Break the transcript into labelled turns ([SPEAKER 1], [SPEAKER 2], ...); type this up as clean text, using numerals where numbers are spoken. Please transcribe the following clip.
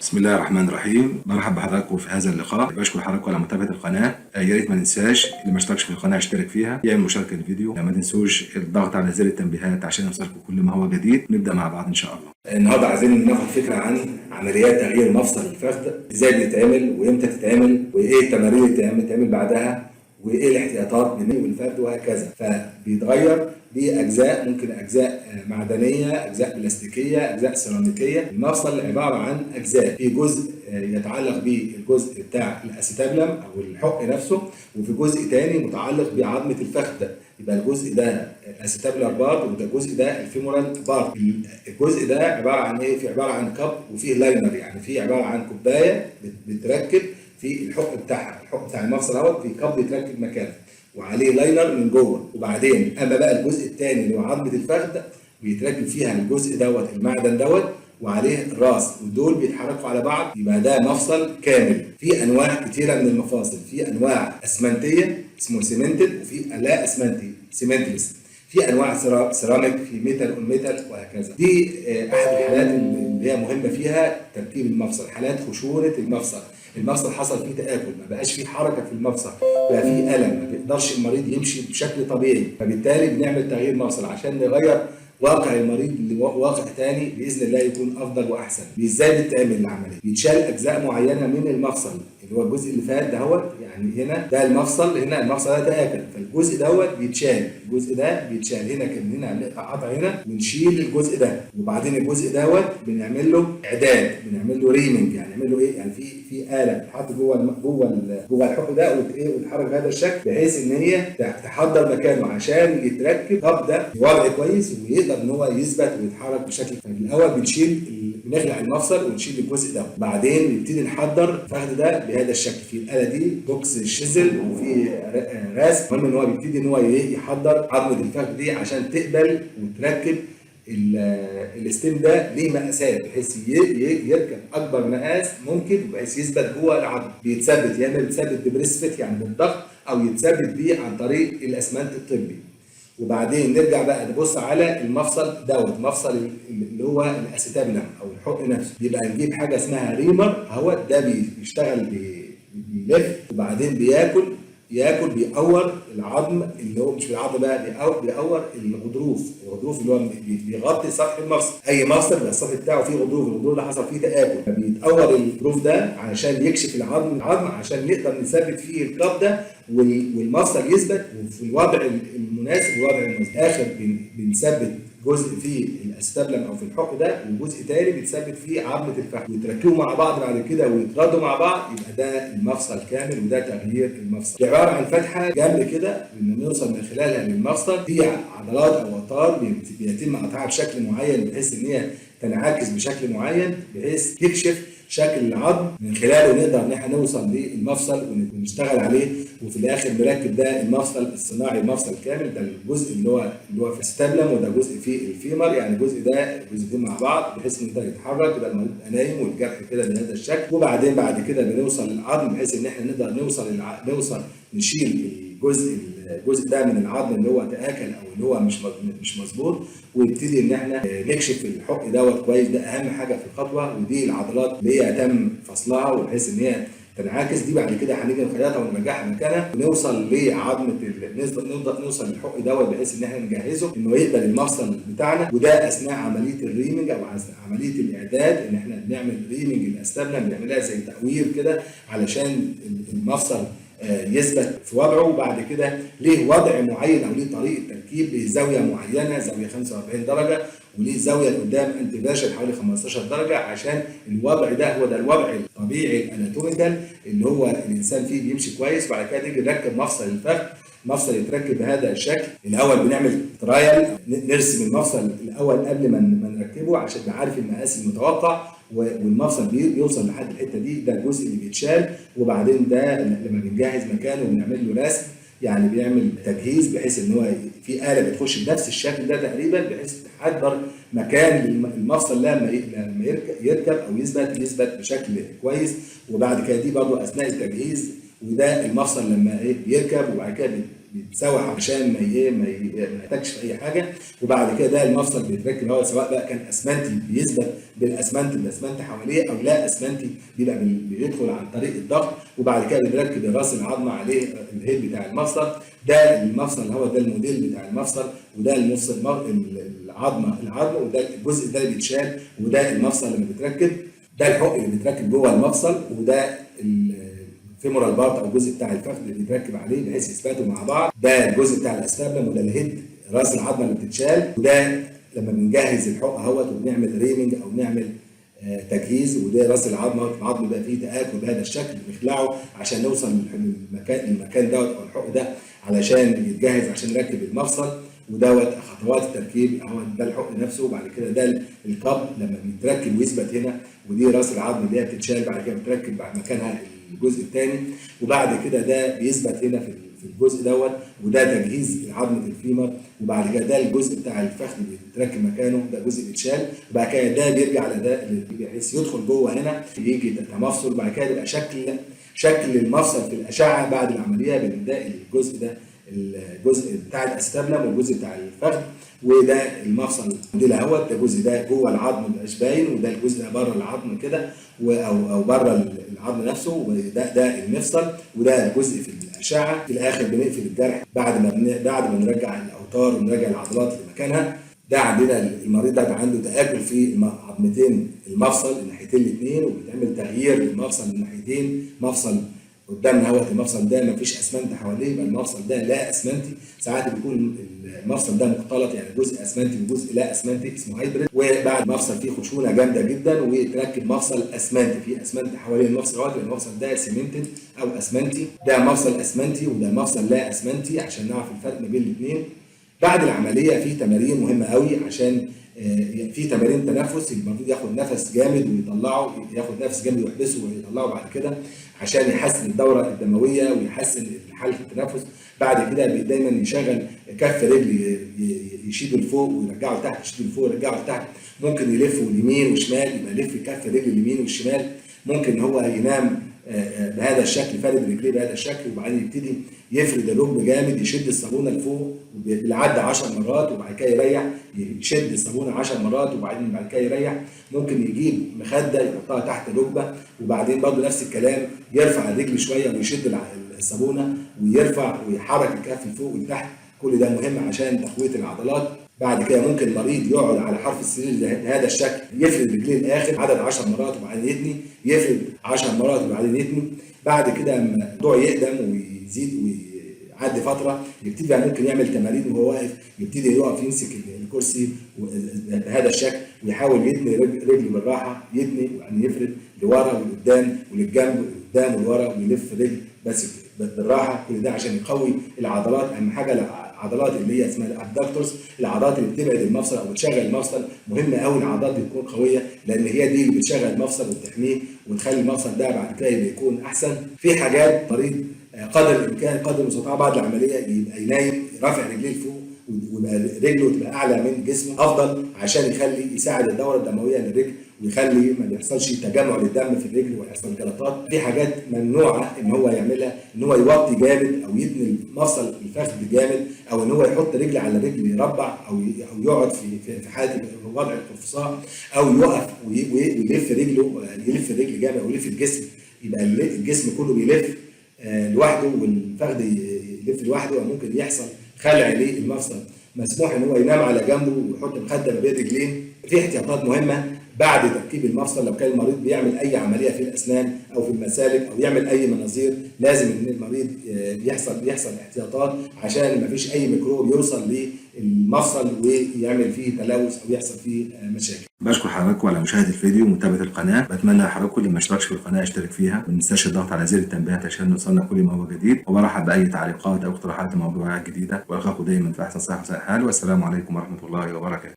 [SPEAKER 1] بسم الله الرحمن الرحيم. مرحبا بحضراتكم في هذا اللقاء. بشكر حضراتكم على متابعه القناه. يا ريت ما ننساش اللي ما اشتركش في القناه يشترك فيها، يعمل مشاركه للفيديو، ما تنسوش الضغط على زر التنبيهات عشان يوصلكم كل ما هو جديد. نبدا مع بعض ان شاء الله. النهارده عايزين ناخد فكره عن عمليات تغيير مفصل الفخذ، ازاي بيتعمل وامتى تتعمل وايه التمارين اللي تتعمل بعدها وايه الاحتياطات بين الفخذ وهكذا. فبيتغير بأجزاء، ممكن أجزاء معدنية، أجزاء بلاستيكية، أجزاء سيراميكية. المفصل عبارة عن أجزاء، في جزء يتعلق بالجزء بتاع الأسيتابلم أو الحق نفسه، وفي جزء تاني متعلق بعظمة الفخذ. يبقى الجزء ده الأسيتابلر بارت وده الجزء ده الفيمورال بارت. الجزء ده عبارة عن إيه؟ في عبارة عن كب وفيه لاينر، يعني في عبارة عن كوباية بتركب في الحق بتاعها، الحق بتاع المفصل اهوت في كب يتركب مكانه وعليه لاينر من جوه. وبعدين اما بقى الجزء الثاني اللي هو عظمه الفخذ بيتركب فيها الجزء دوت المعدن دوت وعليه الراس، ودول بيتحركوا على بعض، يبقى ده مفصل كامل. في انواع كتيره من المفاصل، في انواع اسمنتيه اسمه سيمنتد، وفي لا اسمنتي سيمنتلس، في انواع سيراميك، في ميتال اون ميتال وهكذا. دي احد الحالات اللي هي مهمه فيها تركيب المفصل، حالات خشونه المفصل. المفصل حصل فيه تآكل، ما بقاش فيه حركه في المفصل، بقى فيه الم، ما بيقدرش المريض يمشي بشكل طبيعي، فبالتالي بنعمل تغيير مفصل عشان نغير واقع المريض لواقع تاني باذن الله يكون افضل واحسن. ازاي بتتعمل العمليه؟ بيتشال اجزاء معينه من المفصل، اللي هو الجزء اللي فات دهوت، يعني هنا ده المفصل، هنا المفصل ده تآكل، فالجزء دوت بيتشال، الجزء ده بيتشال، هنا كان هنا نقطع قطع هنا ونشيل الجزء ده، وبعدين الجزء دوت بنعمل له اعداد، بنعمل له ريمنج، يعني نعمل له ايه؟ يعني في آلة بتتحط جوه الحق ده وتتحرك بهذا الشكل بحيث ان هي تحضر مكانه عشان يتركب طب ده بوضع كويس ويقدر ان هو يثبت ويتحرك بشكل. فالاول بنخلع المفصل ونشيل الجزء ده، بعدين نبتدي نحضر الفخذ ده بهذا الشكل. في الاله دي بوكس الشيزل وفي راس، المهم ان هو بيبتدي ان هو يحضر عظمه الفخذ دي عشان تقبل وتركب الاستيم ده. ليه مقاسات بحيث يركب اكبر مقاس ممكن بحيث يثبت جوه العظم. بيتثبت يا اما بيتثبت ببريس فيت يعني بالضغط، او يتثبت بيه عن طريق الاسمنت الطبي. وبعدين نرجع بقى نبص على المفصل دوت، مفصل اللي هو الاسيتابلم او الحق نفسه، يبقى نجيب حاجه اسمها ريمر اهوت، ده بيشتغل بيلف وبعدين بيقور العظم، اللي هو مش في العظم بقى، بيقور الغضروف اللي هو بيغطي سطح المفصل. اي مفصل بيبقى السطح بتاعه فيه الغضروف ده حصل فيه تآكل، فبيتقور الغضروف ده عشان يكشف العظم عشان نقدر نثبت فيه القاب ده والمفصل يثبت وفي الوضع المناسب، اخر بنثبت جزء في الاستابلم او في الحق ده، وجزء تاني بيتثبت فيه عظمه الفخذ، ويتركبوا مع بعض بعد كده ويتردوا مع بعض، يبقى ده المفصل كامل وده تغيير المفصل. عباره عن فتحه جنب كده بنوصل من خلالها للمفصل، في عضلات او اوتار بيتم قطعها بشكل معين بحيث ان هي تنعكس بشكل معين بحيث تكشف شكل العظم، من خلاله نقدر ان احنا نوصل للمفصل ونشتغل عليه، وفي الاخر نركب ده المفصل الصناعي، المفصل كامل. ده الجزء اللي هو في الاستابلم، وده جزء في الفيمر، يعني الجزء ده الجزئين مع بعض بحيث ان انت يتحرك، يبقى المريض نايم والجرح كده بهذا الشكل. وبعدين بعد كده بنوصل للعظم بحيث ان احنا نقدر نوصل نشيل الجزء ده من العظم اللي هو تآكل او اللي هو مش مظبوط، ويبتدي ان احنا نكشف الحق دوت كويس. ده اهم حاجه في الخطوه، ودي العضلات اللي هي تم فصلها وبحيث ان هي تنعكس. دي بعد كده هنيجي نخيطها ونرجعها مكانها ونوصل لعظمه نوصل للحق دوت بحيث ان احنا نجهزه انه يقبل المفصل بتاعنا. وده اثناء عمليه الريمنج او عمليه الاعداد، ان احنا بنعمل ريمنج الاستابلم، بنعملها زي تقوير كده علشان المفصل يثبت في وضعه. وبعد كده ليه وضع معين او ليه طريقه تركيب، ليه زاويه معينه، زاويه 45 درجه، وليه زاويه قدام انتفاشن حوالي 15 درجه، عشان الوضع ده هو ده الوضع الطبيعي الاناتوميكال اللي هو الانسان فيه بيمشي كويس. وبعد كده نيجي نركب مفصل الفخذ، مفصل يتركب بهذا الشكل. الاول بنعمل ترايل، نرسم المفصل الاول قبل ما نركبه عشان نعرف المقاس المتوقع، والمفصل بيوصل لحد الحته دي، ده الجزء اللي بيتشال. وبعدين ده لما بنجهز مكانه وبنعمل له رسم، يعني بيعمل تجهيز بحيث ان هو في آلة بتخش بنفس الشكل ده تقريبا بحيث تحضر مكان المفصل لما يركب او يثبت بشكل كويس. وبعد كده دي برضه اثناء التجهيز، وده المفصل لما بيركب وبعد كده
[SPEAKER 2] بيتسوح عشان ما يحتاجش في اي حاجه. وبعد كده ده المفصل بيتركب هو، سواء بقى كان اسمنتي بيثبت بالاسمنت حواليه، او لا اسمنتي بيبقى بيدخل عن طريق الضغط، وبعد كده بنركب راس العظمه عليه الهيد بتاع المفصل. ده المفصل هو ده الموديل بتاع المفصل، وده المفصل العظمه، وده الجزء ده اللي بيتشال، وده المفصل اللي بيتركب. ده الحق اللي بيتركب جوه المفصل، وده الفيمورال بارت او الجزء بتاع الفخذ اللي بيتركب عليه بحيث يثبتوا مع بعض. ده الجزء بتاع الاستابلم، وده الهيد راس العظمه اللي بتتشال. وده لما بنجهز الحق اهوت وبنعمل ريمنج او نعمل تجهيز، وده راس العظمه، العظم بقى فيه تآكل بهذا الشكل، بنخلعه عشان نوصل للمكان دوت او الحق ده علشان يتجهز عشان نركب المفصل. ودوت خطوات التركيب اهو، ده الحق نفسه. وبعد كده ده القبض لما بيتركب ويثبت هنا، ودي راس العظم اللي هي بتتشال، بعد كده بتركب بعد مكانها الجزء الثاني، وبعد كده ده بيثبت هنا في الجزء دوت، وده تجهيز عظمه الفيمر. وبعد كده ده الجزء بتاع الفخذ بيتركب مكانه، ده جزء بيتشال، وبعد كده ده بيرجع على ده بحيث يدخل جوه هنا يجي كمفصل. وبعد كده يبقى شكل المفصل في الاشعه بعد العمليه بنلاقي الجزء ده، الجزء بتاع الاستابلم والجزء بتاع الفخذ، وده المفصل ده اهوت. ده الجزء ده جوه العظم مبقاش باين، وده الجزء ده بره العظم كده او بره العظم نفسه، وده المفصل، وده الجزء في الاشعه. في الاخر بنقفل الجرح بعد ما نرجع الاوتار ونرجع العضلات لمكانها. ده عندنا المريض ده عنده تآكل في عظمتين المفصل الناحيتين الاثنين، وبيتعمل تغيير للمفصل الناحيتين. مفصل قدامنا اهوت، المفصل ده ما فيش اسمنت حواليه، يبقى المفصل ده لا اسمنتي. ساعات بيكون المفصل ده مختلط، يعني جزء اسمنتي وجزء لا اسمنتي، اسمه هايبريد. وبعد مفصل فيه خشونه جامده جدا ويتركب مفصل اسمنتي، فيه اسمنت حوالين المفصل دوت، يبقى المفصل ده سيمنتد او اسمنتي. ده مفصل اسمنتي وده مفصل لا اسمنتي عشان نعرف الفرق ما بين الاثنين. بعد العمليه في تمارين مهمه قوي، عشان في تمارين تنفس، المفروض ياخد نفس جامد ويطلعه، ياخد نفس جامد ويحبسه ويطلعه بعد كده عشان يحسن الدوره الدمويه ويحسن حاله التنفس. بعد كده دايما يشغل كف رجل يشيله لفوق ويرجعه لتحت، يشيله لفوق ويرجعه لتحت. ممكن يلفه اليمين والشمال، يبقى يلف كف رجل اليمين والشمال. ممكن هو ينام بهذا الشكل، فارد رجليه بهذا الشكل، وبعدين يبتدي يفرد الركبه جامد، يشد الصابونه لفوق بالعد 10 مرات، وبعد كده يريح، يشد الصابونه 10 مرات، وبعدين بعد كده يريح. ممكن يجيب مخده يحطها تحت الركبه، وبعدين برضه نفس الكلام، يرفع الرجل شويه ويشد الصابونه ويرفع ويحرك الكف لفوق ولتحت. كل ده مهم عشان تقويه العضلات. بعد كده ممكن المريض يقعد على حرف السرير بهذا الشكل، يفرد رجليه الاخر عدد 10 مرات وبعدين يتني، يفرد 10 مرات وبعدين يتني. بعد كده لما الموضوع يقدم ويزيد ويعدي فتره، يبتدي بقى ممكن يعمل تمارين وهو واقف، يبتدي يقف يمسك الكرسي بهذا الشكل ويحاول يتني رجله بالراحه، يتني وبعدين يفرد لورا ولقدام وللجنب ولقدام ولورا ويلف رجل بس بالراحه. كل ده عشان يقوي العضلات. اهم حاجه العضلات اللي هي اسمها الابدكتورز، العضلات اللي بتبعد المفصل او بتشغل المفصل. مهمه قوي العضلات دي تكون قويه، لان هي دي اللي بتشغل المفصل وبتحميه وتخلي المفصل ده بعد كده يكون احسن. في حاجات مريض قدر الامكان قدر المستطاع بعد العمليه يبقى ينايم رافع رجليه لفوق، ويبقى رجله تبقى اعلى من جسمه افضل، عشان يساعد الدوره الدمويه للرجل، ويخلي ما بيحصلش تجمع للدم في الرجل ويحصل جلطات. في حاجات ممنوعه ان هو يعملها، ان هو يوطي جامد او يتني مفصل الفخذ جامد، او ان هو يحط رجل على رجل يربع، او يقعد في حاله وضع القرفصاء، او يقف ويلف رجله، يلف الرجل جامد او يلف الجسم، يبقى الجسم كله بيلف لوحده والفخذ يلف لوحده، وممكن يحصل خلع للمفصل. مسموح ان هو ينام على جنبه ويحط مخده ما بين رجلين. في احتياطات مهمه بعد تركيب المفصل. لو كان المريض بيعمل اي عمليه في الاسنان او في المسالك او يعمل اي مناظير، لازم ان المريض يحصل احتياطات عشان ما فيش اي ميكروب يوصل للمفصل ويعمل فيه تلوث او يحصل فيه مشاكل.
[SPEAKER 1] بشكر حضراتكم على مشاهده الفيديو ومتابعه القناه. بتمنى حضراتكم اللي ما اشتركش في القناه يشترك فيها، ما تنساش الضغط على زر التنبيهات عشان نوصلنا كل ما هو جديد. وبرحب باي تعليقات او اقتراحات لموضوعات جديده، والقاكم دايما في احسن صحه وسعي حال، والسلام عليكم ورحمه الله وبركاته.